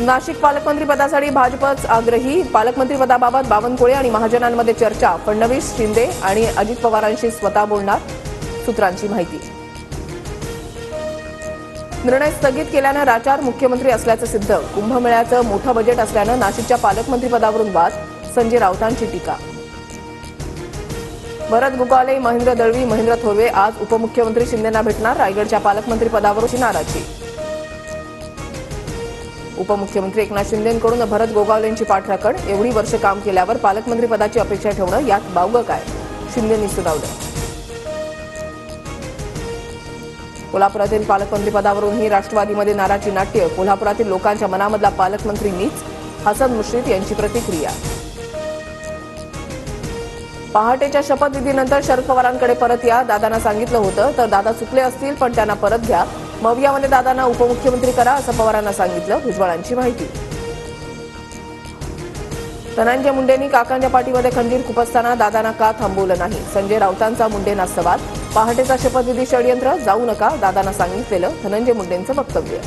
नाशिक पालकमंत्री पदासाठी भाजपच आग्रही. पालकमंत्री पदाबाबत बावनकुळे आणि महाजनांमध्ये चर्चा. फडणवीस, शिंदे आणि अजित पवारांशी स्वतः बोलणार, सूत्रांची माहिती. निर्णय स्थगित केल्यानं राचार मुख्यमंत्री असल्याचं सिद्ध. कुंभमेळ्याचं मोठं बजेट असल्यानं नाशिकच्या पालकमंत्रीपदावरून वाद. संजय राऊतांची टीका. भरत गोगावले, महेंद्र दळवी, महेंद्र थोरवे आज उपमुख्यमंत्री शिंदेंना भेटणार. रायगडच्या पालकमंत्रीपदावरून नाराजी. उपमुख्यमंत्री एकनाथ शिंदेंकडून भरत गोगावलेंची पाठराखण. एवढी वर्ष काम केल्यावर पालकमंत्रीपदाची अपेक्षा ठेवणं यात बावगं काय, शिंदेंनी सुनावलं. कोल्हापुरातील पालकमंत्रीपदावरूनही राष्ट्रवादीमध्ये नाराजी नाट्य. कोल्हापुरातील लोकांच्या मनामधला पालकमंत्री मीच, हसन मुश्रीफ यांची प्रतिक्रिया. पहाटेच्या शपथविधीनंतर शरद पवारांकडे परत या. दादांना सांगितलं होतं तर दादा चुकले असतील पण त्यांना परत घ्या. मवियामध्ये दादांना उपमुख्यमंत्री करा असं पवारांना सांगितलं, भुजबळांची माहिती. धनंजय मुंडेंनी काकांच्या पाठीमध्ये खंजीर खुपसताना दादांना का थांबवलं नाही. संजय राऊतांचा मुंडेंना सवाल. पहाटेचा शपथविधी षडयंत्र, जाऊ नका दादांना सांगितलेलं, धनंजय मुंडेंचं वक्तव्य.